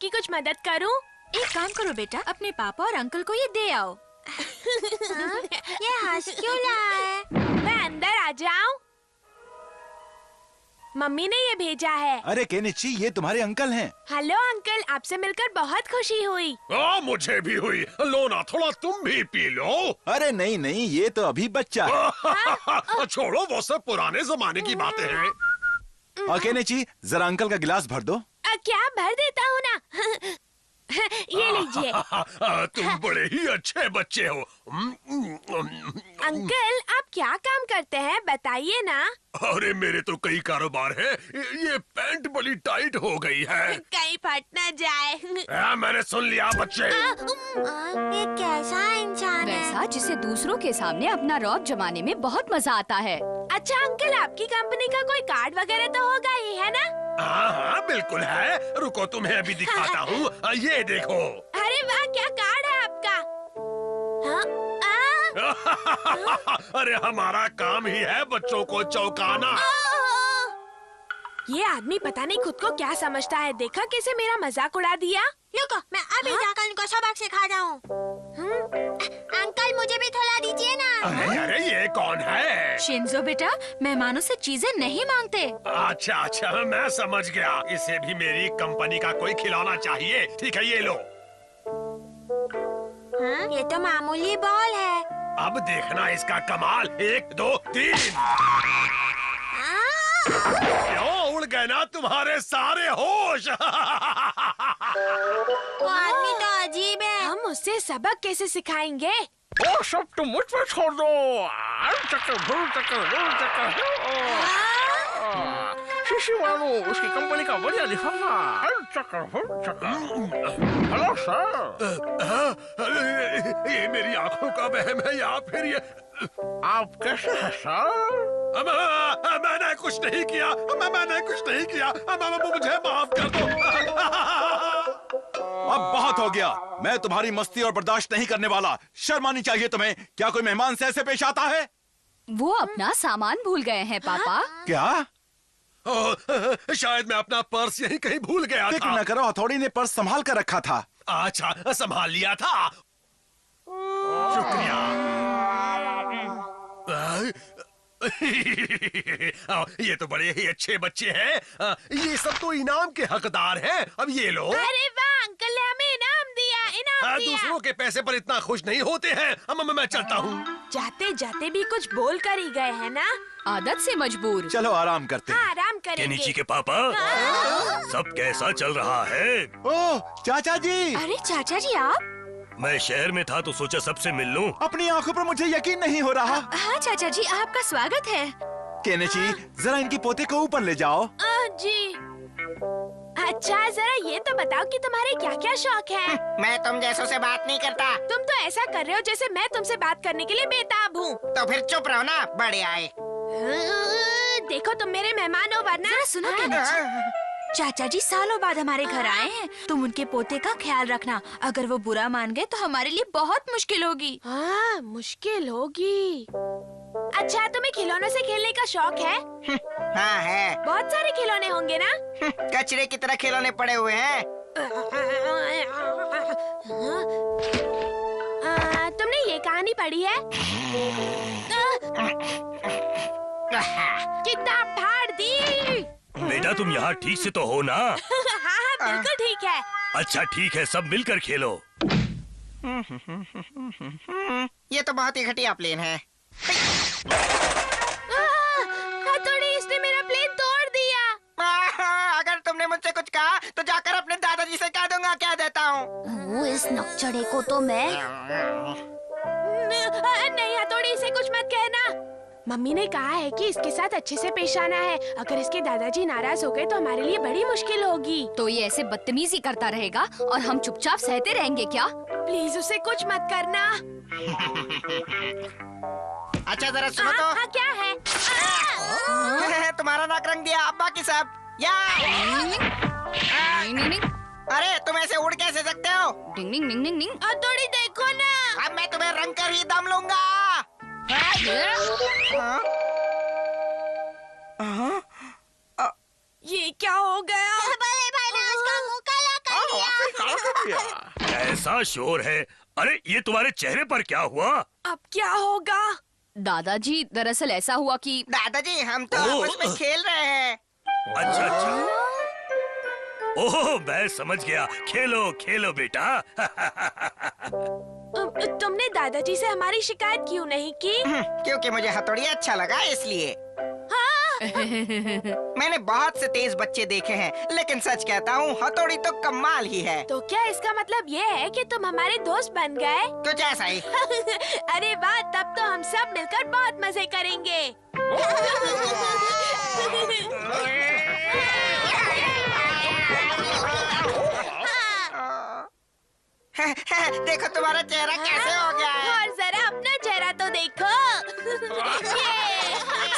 आपकी कुछ मदद करूं? एक काम करो बेटा, अपने पापा और अंकल को ये दे आओ। ये हंस क्यों रहा है? मैं अंदर आ जाऊं? मम्मी ने ये भेजा है। अरे केनिची, ये तुम्हारे अंकल हैं। हेलो अंकल, आपसे मिलकर बहुत खुशी हुई। मुझे भी हुई। लो ना, थोड़ा तुम भी पी लो। अरे नहीं नहीं, ये तो अभी बच्चा है। छोड़ो, वो सब पुराने जमाने की बातें हैं। और केनिची, जरा अंकल का गिलास भर दो। क्या भर देता हूँ ना। ये लीजिए। तुम बड़े ही अच्छे बच्चे हो। अंकल, आप क्या काम करते हैं, बताइए ना। अरे मेरे तो कई कारोबार है। ये पैंट बड़ी टाइट हो गई है। कहीं फट न जाए। मैंने सुन लिया बच्चे। ये कैसा इंसान है? वैसा जिसे दूसरों के सामने अपना रौब जमाने में बहुत मजा आता है। अच्छा अंकल, आपकी कंपनी का कोई कार्ड वगैरह तो होगा ही, है ना? हाँ बिल्कुल है। रुको, तुम्हें अभी दिखाता हूँ। ये देखो। अरे वाह, क्या कार्ड है आपका? अरे हमारा काम ही है बच्चों को चौंकाना। ये आदमी पता नहीं खुद को क्या समझता है। देखा कैसे मेरा मजाक उड़ा दिया। रुको, मैं अभी जाकर इनको सबक सिखाता हूँ। अंकल, मुझे भी थोड़ा दीजिए ना। अरे ये कौन है? शिंजो बेटा, मेहमानों से चीजें नहीं मांगते। अच्छा अच्छा, मैं समझ गया। इसे भी मेरी कंपनी का कोई खिलौना चाहिए। ठीक है, ये लो। ये तो मामूली बॉल है। अब देखना इसका कमाल। 1 2 3। क्यों उड़ गए ना तुम्हारे सारे होश? वो आदमी तो अजीब है। हम उससे सबक कैसे सिखाएंगे? वो सब तुम मुझ पर छोड़ दो। शिशुवानु, उसकी कंपनी का बढ़िया लिफाफा। Hello sir. ये मेरी आंखों का वहम है या फिर ये? आप कैसे हैं सर? मैंने कुछ नहीं किया। मैंने कुछ नहीं किया। मुझे माफ कर दो। अब बहुत हो गया। मैं तुम्हारी मस्ती और बर्दाश्त नहीं करने वाला। शर्म आनी चाहिए तुम्हें। क्या कोई मेहमान से ऐसे पेश आता है? वो अपना सामान भूल गए हैं पापा। क्या? शायद मैं अपना पर्स यहीं कहीं भूल गया फिक्र था। न करो, हथौड़ी ने पर्स संभाल कर रखा था। अच्छा, संभाल लिया था। शुक्रिया। ये तो बड़े ही अच्छे बच्चे हैं। ये सब तो इनाम के हकदार हैं। अब ये लो। अरे वाह, अंकल ने हमें इनाम दिया। इनाम दिया। दूसरों के पैसे पर इतना खुश नहीं होते हैं। मैं चलता हूँ। जाते जाते भी कुछ बोल कर ही गए हैं ना। आदत से मजबूर। चलो आराम करते हैं। आराम करेंगे। केनिची के पापा, सब कैसा चल रहा है? ओह चाचा जी, अरे चाचा जी आप? मैं शहर में था तो सोचा सबसे मिल लूं। अपनी आंखों पर मुझे यकीन नहीं हो रहा। हाँ चाचा जी, आपका स्वागत है। केनिची, जरा इनके पोते को ऊपर ले जाओ। जी। अच्छा, जरा ये तो बताओ कि तुम्हारे क्या क्या शौक है? मैं तुम जैसों से बात नहीं करता। तुम तो ऐसा कर रहे हो जैसे मैं तुमसे बात करने के लिए बेताब हूँ। तो फिर चुप रहो ना, बड़े आए। देखो, तुम मेरे मेहमान हो, वरना। जरा सुनो केनिची, चाचा जी सालों बाद हमारे घर आए हैं। तुम उनके पोते का ख्याल रखना। अगर वो बुरा मान गए तो हमारे लिए बहुत मुश्किल होगी। हाँ, मुश्किल होगी। अच्छा, तुम्हें खिलौनों से खेलने का शौक है? हाँ है। बहुत सारे खिलौने होंगे ना? कचरे की तरह खिलौने पड़े हुए हैं। तुमने ये कहानी पढ़ी है? किताब फाड़ दी। बेटा, तुम यहाँ ठीक से तो हो ना? हाँ, बिल्कुल ठीक है। अच्छा ठीक है, सब मिलकर खेलो। ये तो बहुत ही घटिया प्लेन है। हथौड़ी, इसने मेरा प्लेन तोड़ दिया। अगर तुमने मुझसे कुछ कहा तो जाकर अपने दादाजी से कह दूंगा। क्या देता हूँ? इस नकचढ़े को तो मैं। नहीं हथौड़ी, इसे कुछ मत कहना। मम्मी ने कहा है कि इसके साथ अच्छे से पेश आना है। अगर इसके दादाजी नाराज हो गए तो हमारे लिए बड़ी मुश्किल होगी। तो ये ऐसे बदतमीजी करता रहेगा और हम चुपचाप सहते रहेंगे क्या? प्लीज उसे कुछ मत करना। अच्छा जरा सुनो तो। हाँ, क्या है? तुम्हारा नाक रंग दिया अब्बा की सब। या नहीं। अरे तुम ऐसे उड़ कैसे सकते हो? डिंग डिंग डिंग डिंग डिंग। हथौड़ी देखो ना। अब मैं तुम्हें रंग कर ही दम लूंगा। ये क्या हो गया? बड़े भाई ने उसका मुंह काला कर दिया। ऐसा शोर है। अरे ये तुम्हारे चेहरे पर क्या हुआ? अब क्या होगा? दादाजी, दरअसल ऐसा हुआ कि दादाजी हम तो ओह। आपस में खेल रहे हैं। अच्छा अच्छा। ओह मैं समझ गया। खेलो खेलो बेटा। तुमने दादाजी से हमारी शिकायत क्यों नहीं की? क्योंकि मुझे हथौड़ी अच्छा लगा इसलिए। मैंने बहुत से तेज बच्चे देखे हैं, लेकिन सच कहता हूँ हथौड़ी तो कमाल ही है। तो क्या इसका मतलब ये है कि तुम हमारे दोस्त बन गए? कुछ ऐसा ही। अरे वाह, तब तो हम सब मिलकर बहुत मजे करेंगे। देखो तुम्हारा चेहरा कैसे हो गया है। और जरा अपना चेहरा तो देखो।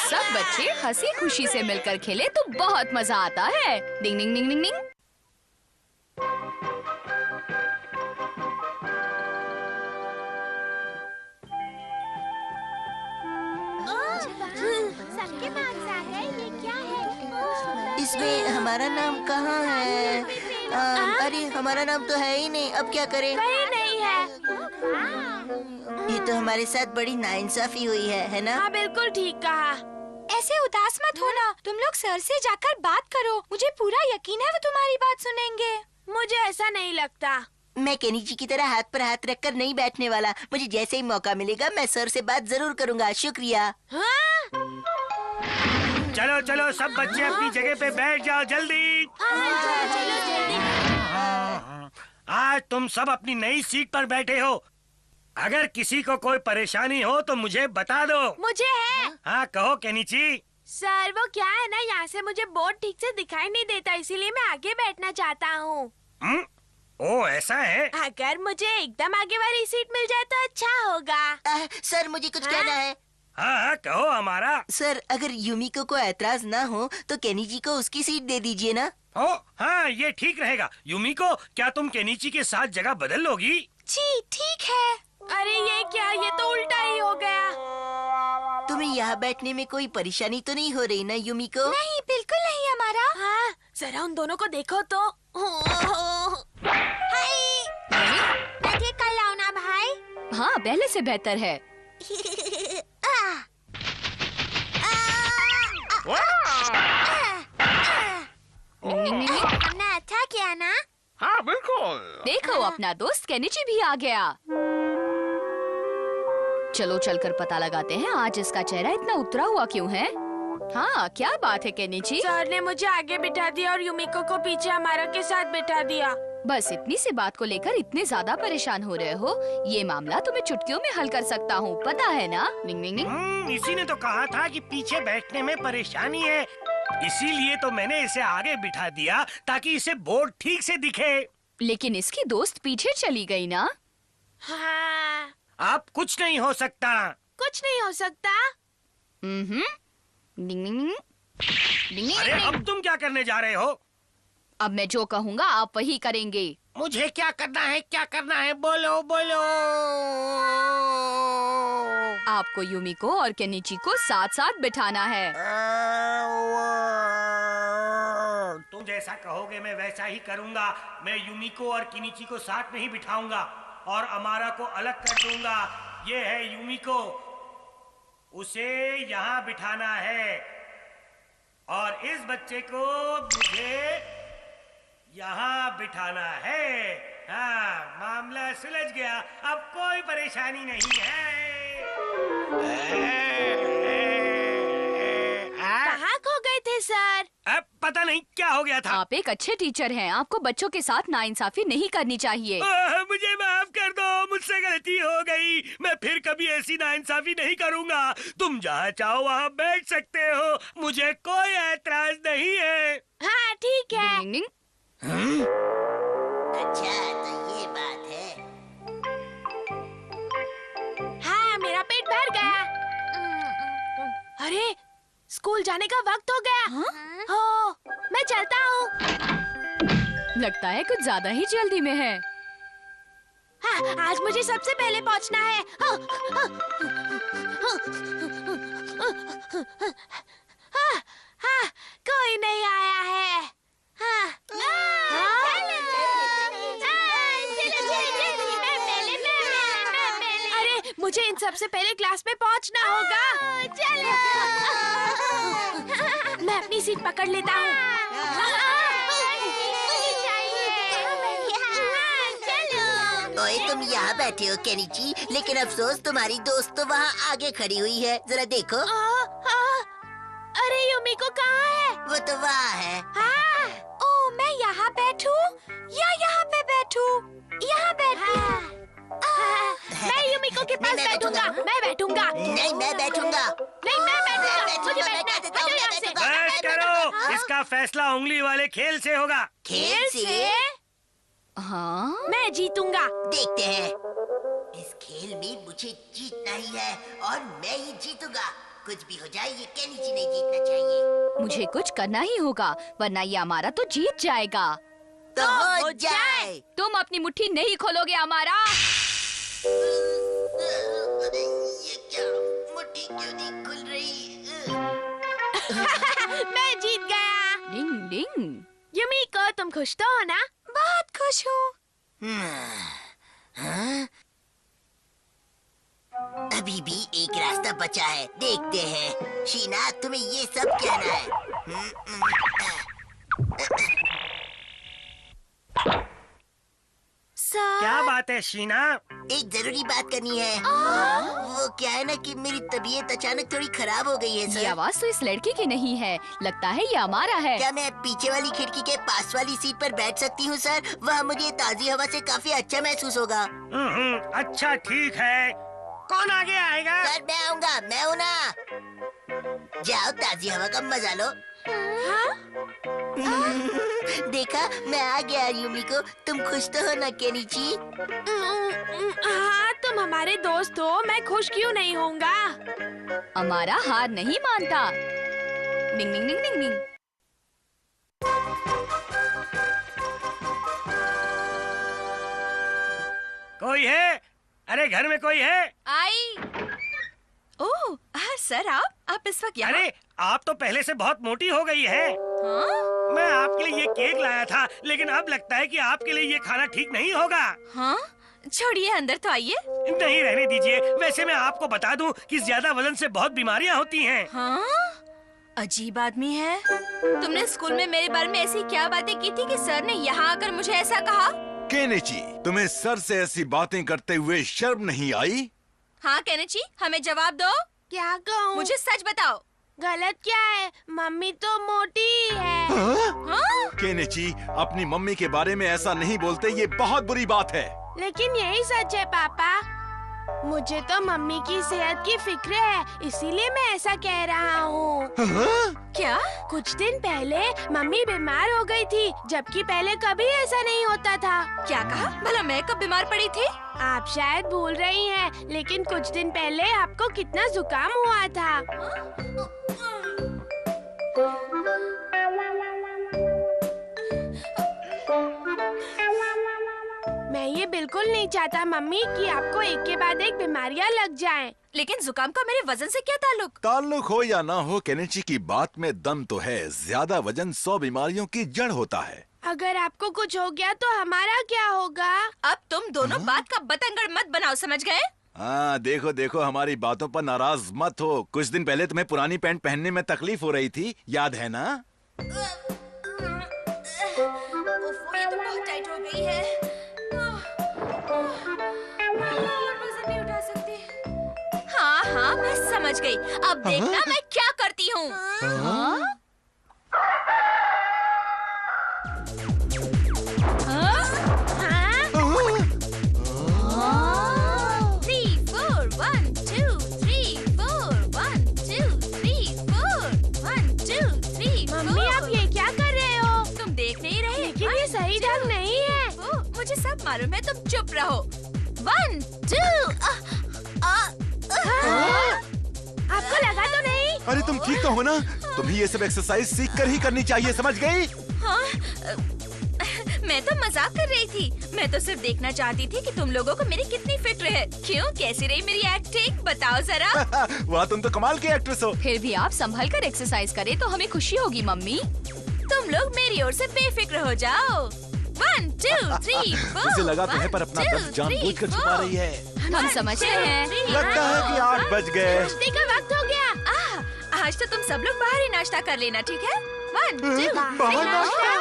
सब बच्चे हंसी खुशी से मिलकर खेले तो बहुत मजा आता है। डिंग डिंग डिंग डिंग डिंग। सबके मार्क्स आ गए, ये क्या है? इसमें हमारा नाम कहाँ है? अरे हमारा नाम तो है ही नहीं, अब क्या करें? कहीं नहीं है। ये तो हमारे साथ बड़ी नाइंसाफी हुई है ना? हाँ बिल्कुल ठीक कहा। ऐसे उदास मत होना, तुम लोग सर से जाकर बात करो। मुझे पूरा यकीन है वो तुम्हारी बात सुनेंगे। मुझे ऐसा नहीं लगता। मैं केनी जी की तरह हाथ पर हाथ रखकर नहीं बैठने वाला। मुझे जैसे ही मौका मिलेगा मैं सर से बात जरूर करूँगा। शुक्रिया। हाँ? चलो चलो सब बच्चे अपनी जगह पे बैठ जाओ जल्दी। हाँ, चलो जल्दी। आज तुम सब अपनी नई सीट पर बैठे हो। अगर किसी को कोई परेशानी हो तो मुझे बता दो। मुझे है। हाँ कहो केनिची। सर वो क्या है ना, यहाँ से मुझे बोर्ड ठीक से दिखाई नहीं देता, इसीलिए मैं आगे बैठना चाहता हूँ। ओ ऐसा है। अगर मुझे एकदम आगे वाली सीट मिल जाए तो अच्छा होगा। सर मुझे कुछ कहना है। हाँ हाँ कहो हमारा। सर अगर यूमिको को ऐतराज ना हो तो केनी जी को उसकी सीट दे दीजिए ना। ओ हाँ ये ठीक रहेगा। यूमिको क्या तुम केनिची के साथ जगह बदल लोगी? जी ठीक है। अरे ये क्या, ये तो उल्टा ही हो गया। तुम्हें यहाँ बैठने में कोई परेशानी तो नहीं हो रही ना यूमिको? नहीं बिल्कुल नहीं हमारा। हाँ जरा उन दोनों को देखो तो। हाय, मैं ठीक कर लाऊं ना भाई? हाँ पहले से बेहतर है। हमने अच्छा किया ना? हाँ बिल्कुल। देखो अपना दोस्त केनिची भी आ गया। चलो चलकर पता लगाते हैं आज इसका चेहरा इतना उतरा हुआ क्यों है। हाँ क्या बात है केनिची? सर ने मुझे आगे बिठा दिया और यूमिको को पीछे हमारा के साथ बिठा दिया। बस इतनी सी बात को लेकर इतने ज्यादा परेशान हो रहे हो? ये मामला तुम्हें चुटकियों में हल कर सकता हूँ, पता है ना? डिंग डिंग डिंग। इसी ने तो कहा था कि पीछे बैठने में परेशानी है, इसीलिए तो मैंने इसे आगे बिठा दिया ताकि इसे बोर्ड ठीक से दिखे। लेकिन इसकी दोस्त पीछे चली गई ना? हाँ, अब कुछ नहीं हो सकता। कुछ नहीं हो सकता। डिंग डिंग डिंग। डिंग डिंग अरे डिंग। अब तुम क्या करने जा रहे हो? अब मैं जो कहूँगा आप वही करेंगे। मुझे क्या करना है, क्या करना है, बोलो बोलो। आपको यूमिको और केनिची को साथ साथ बिठाना है। तुम जैसा कहोगे मैं वैसा ही करूंगा। मैं यूमिको और किनिची को साथ में ही बिठाऊंगा और अमारा को अलग कर दूंगा। ये है यूमिको, उसे यहाँ बिठाना है और इस बच्चे को मुझे यहाँ बिठाना है। हाँ मामला सुलझ गया, अब कोई परेशानी नहीं है। कहाँ खो गए थे सर? अब पता नहीं क्या हो गया था। आप एक अच्छे टीचर हैं, आपको बच्चों के साथ नाइंसाफी नहीं करनी चाहिए। मुझे माफ कर दो, मुझसे गलती हो गई। मैं फिर कभी ऐसी नाइंसाफी नहीं करूंगा। तुम जहाँ चाहो वहाँ बैठ सकते हो, मुझे कोई ऐतराज नहीं है। हाँ ठीक है। डिंग डिंग। अच्छा तो ये बात है। हाँ मेरा पेट भर गया। अरे स्कूल जाने का वक्त हो गया। हो, मैं चलता हूँ। लगता है कुछ ज्यादा ही जल्दी में है। हाँ, आज मुझे सबसे पहले पहुँचना है। कोई नहीं आया है। मुझे इन सबसे पहले क्लास में पहुंचना होगा। चलो। मैं अपनी सीट पकड़ लेता हूँ। ओए तुम यहाँ बैठे हो केनिची, लेकिन अफसोस तुम्हारी दोस्त तो वहाँ आगे खड़ी हुई है, जरा देखो। अरे युमिको कहाँ है? वो तो वहाँ है। हाँ। ओ, मैं यहाँ बैठूं या यहाँ पे बैठूं? यहाँ बैठूं। मैं युमिको के पास मैं बैठूंगा। मैं बैठूंगा। नहीं, मैं बैठूंगा। नहीं, मैं बैठूंगा। मुझे बैठना है। हटो यहाँ से। बस करो, इसका फैसला उंगली वाले खेल से होगा। खेल से? हाँ? मैं जीतूंगा। देखते हैं। इस खेल में मुझे जीतना ही है और मैं ही जीतूंगा। कुछ भी हो जाए, ये केनिची नहीं जीतना चाहिए। मुझे कुछ करना ही होगा, वरना ये हमारा तो जीत जाएगा। तो हो जाए। तुम अपनी मुट्ठी नहीं खोलोगे हमारा। अरे ये क्या, मुट्ठी क्यों नहीं खुल रही? मैं जीत गया। डिंग डिंग। युमिको, तुम खुश तो हो ना? बहुत खुश हूँ। हाँ? अभी भी एक रास्ता बचा है, देखते हैं। शीना, तुम्हें ये सब कहना है। क्या बात है शीना? एक जरूरी बात करनी है। वो क्या है ना कि मेरी तबीयत अचानक थोड़ी खराब हो गई है ये सर। आवाज तो इस लड़के की नहीं है, लगता है ये हमारा है। क्या मैं पीछे वाली खिड़की के पास वाली सीट पर बैठ सकती हूँ सर? वहाँ मुझे ताजी हवा से काफी अच्छा महसूस होगा। अच्छा ठीक है। कौन आगे आएगा? सर मैं आऊँगा, मैं हूँ ना। जाओ, ताजी हवा का मजा लो। देखा, मैं आ गया युमिको। तुम खुश तो हो ना केनिची? हाँ, तुम हमारे दोस्त हो, मैं खुश क्यों नहीं होऊंगा? हमारा हार नहीं मानता। डिंग डिंग डिंग डिंग डिंग। कोई है? अरे घर में कोई है? आई। ओह, सर आप इस वक्त यहाँ? अरे आप तो पहले से बहुत मोटी हो गई है। हाँ? मैं आपके लिए ये केक लाया था, लेकिन अब लगता है कि आपके लिए ये खाना ठीक नहीं होगा। हाँ? छोड़िए, अंदर तो आइए। नहीं, रहने दीजिए। वैसे मैं आपको बता दूं कि ज्यादा वजन से बहुत बीमारियां होती हैं। हाँ? अजीब आदमी है। तुमने स्कूल में मेरे बारे में ऐसी क्या बातें की थी कि सर ने यहाँ आकर मुझे ऐसा कहा? केनिची, तुम्हें सर से ऐसी बातें करते हुए शर्म नहीं आई? हाँ केनिची, हमें जवाब दो। क्या कहूँ? मुझे सच बताओ। गलत क्या है? मम्मी तो मोटी है। हाँ? केनिची, अपनी मम्मी के बारे में ऐसा नहीं बोलते, ये बहुत बुरी बात है। लेकिन यही सच है पापा। मुझे तो मम्मी की सेहत की फिक्र है, इसीलिए मैं ऐसा कह रहा हूँ। क्या? कुछ दिन पहले मम्मी बीमार हो गई थी, जबकि पहले कभी ऐसा नहीं होता था। क्या कहा? भला मैं कब बीमार पड़ी थी? आप शायद भूल रही हैं, लेकिन कुछ दिन पहले आपको कितना जुकाम हुआ था। मैं ये बिल्कुल नहीं चाहता मम्मी कि आपको एक के बाद एक बीमारियां लग जाएं। लेकिन जुकाम का मेरे वजन से क्या ताल्लुक? ताल्लुक हो या ना हो, केनिची की बात में दम तो है। ज्यादा वजन 100 बीमारियों की जड़ होता है। अगर आपको कुछ हो गया तो हमारा क्या होगा? अब तुम दोनों बात का बतंगड़ मत बनाओ, समझ गए? हाँ, देखो देखो, हमारी बातों पर नाराज मत हो। कुछ दिन पहले तुम्हें पुरानी पैंट पहनने में तकलीफ हो रही थी, याद है ना? ये तो बहुत टाइट हो गई है। वजन नहीं उठा सकती। हाँ हाँ, मैं समझ गई। अब देखना मैं क्या करती हूँ। हाँ? 3, 4, 1, 2, 3, 4, 1, 2, 3, 4, 1, 2, 3, 4। मम्मी आप ये क्या कर रहे हो? तुम देख नहीं रहे? लेकिन ये सही ढंग नहीं है। मुझे सब मालूम है, तुम चुप रहो। 1, 2। आपको लगा तो नहीं? अरे तुम ठीक तो हो ना? तुम्हें ये सब एक्सरसाइज सीख कर ही करनी चाहिए, समझ गई? हाँ? मैं तो मजाक कर रही थी। मैं तो सिर्फ देखना चाहती थी कि तुम लोगों को मेरी कितनी फिट है। क्यों, कैसी रही मेरी एक्टिंग? बताओ जरा। वाह, तुम तो कमाल की एक्ट्रेस हो। फिर भी आप संभल कर एक्सरसाइज करें तो हमें खुशी होगी मम्मी। तुम लोग मेरी ओर से बेफिक्र हो जाओ। 1, 2, 3, 4। मुझे लगा तुम्हें पर अपना दर्द जानबूझकर छुपा रही है। हम समझ रहे हैं। लगता है कि 8 बज गए। नाश्ते का वक्त हो गया। आज तो तुम सब लोग बाहर ही नाश्ता कर लेना, ठीक है? 1 2 बाहर नाश्ता?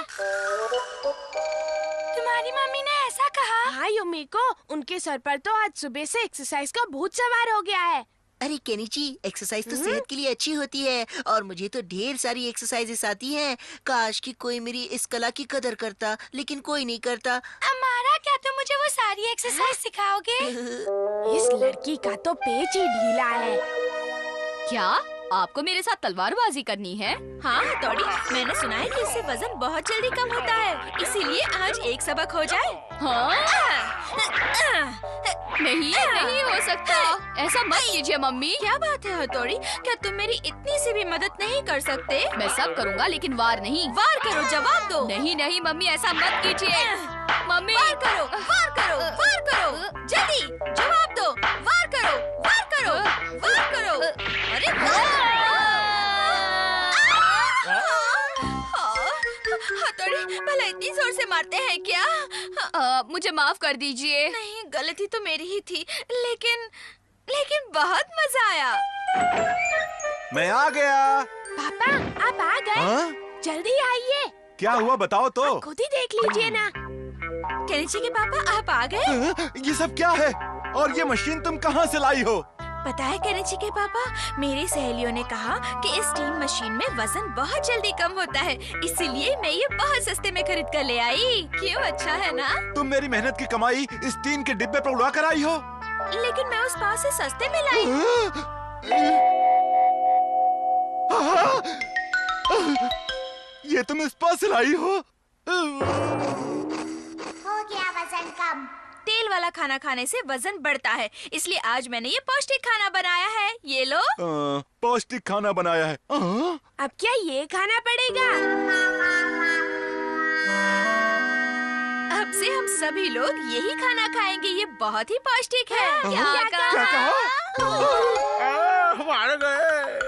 तुम्हारी मम्मी ने ऐसा कहा? हाँ युमिको, उनके सर पर तो आज सुबह से एक्सरसाइज का भूत सवार हो गया है। अरे केनिची, एक्सरसाइज तो सेहत के लिए अच्छी होती है और मुझे तो ढेर सारी एक्सरसाइजेस आती हैं। काश कि कोई मेरी इस कला की कदर करता, लेकिन कोई नहीं करता। अमारा, क्या तुम मुझे वो सारी एक्सरसाइज सिखाओगे? इस लड़की का तो पेच ही ढीला है। क्या आपको मेरे साथ तलवारबाजी करनी है? हाँ हथौड़ी, मैंने सुना है कि इससे वजन बहुत जल्दी कम होता है, इसीलिए आज एक सबक हो जाए। नहीं हो सकता, ऐसा मत कीजिए मम्मी। क्या बात है हथौड़ी, क्या तुम मेरी इतनी सी भी मदद नहीं कर सकते? मैं सब करूँगा लेकिन वार नहीं। वार करो, जवाब दो। नहीं मम्मी, ऐसा मत कीजिए। मम्मी वार करो, वार करो, वार करो, जल्दी जवाब दो। वार करो, वार करो, वार करो। अरे हथौड़ी, भला इतनी जोर से मारते हैं क्या? मुझे माफ कर दीजिए। नहीं, गलती तो मेरी ही थी, लेकिन बहुत मजा आया। मैं आ गया। पापा, आप आ गए? हाँ? जल्दी आइए। क्या हुआ बताओ तो। खुद ही देख लीजिए ना। केनिची के पापा, आप आ गए? ये सब क्या है? और ये मशीन तुम कहाँ से लाई हो? पता है केनिची के पापा, मेरी सहेलियों ने कहा कि इस स्टीम मशीन में वजन बहुत जल्दी कम होता है, इसीलिए मैं ये बहुत सस्ते में खरीद कर ले आई। क्यों, अच्छा है ना? तुम मेरी मेहनत की कमाई इस टीन के डिब्बे पर उड़ा कर आई हो। लेकिन मैं उस पास से सस्ते में लाई। ये तुम इस पास से लाई हो? हो गया वजन कम। तेल वाला खाना खाने से वजन बढ़ता है, इसलिए आज मैंने ये पौष्टिक खाना बनाया है। ये लो। पौष्टिक खाना बनाया है। अब क्या ये खाना पड़ेगा? अब से हम सभी लोग यही खाना खाएंगे, ये बहुत ही पौष्टिक है। क्या क्या कहा? मार गए।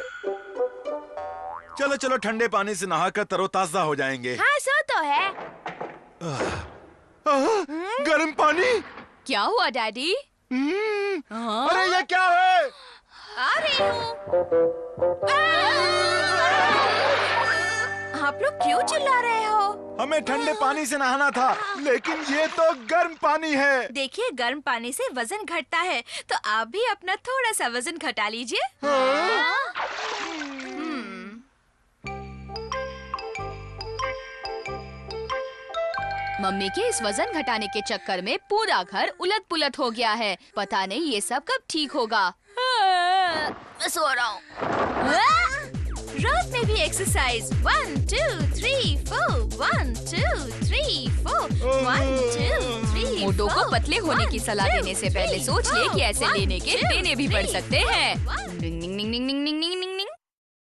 चलो चलो, ठंडे पानी से नहाकर तरोताजा हो जाएंगे। हाँ, सो तो है। गर्म पानी? क्या हुआ डैडी? अरे ये क्या है? आ रही हूँ। आप लोग क्यों चिल्ला रहे हो? हमें ठंडे पानी से नहाना था, लेकिन ये तो गर्म पानी है। देखिए, गर्म पानी से वजन घटता है, तो आप भी अपना थोड़ा सा वजन घटा लीजिए। मम्मी के इस वजन घटाने के चक्कर में पूरा घर उलट पुलट हो गया है। पता नहीं ये सब कब ठीक होगा। मैं सो रहा हूँ। रात में भी एक्सरसाइज। 1 2 3 4 1 2 3 4 1 2 3। मोटो को पतले होने की सलाह देने से पहले सोच ले कि ऐसे लेने के देने भी पड़ सकते हैं।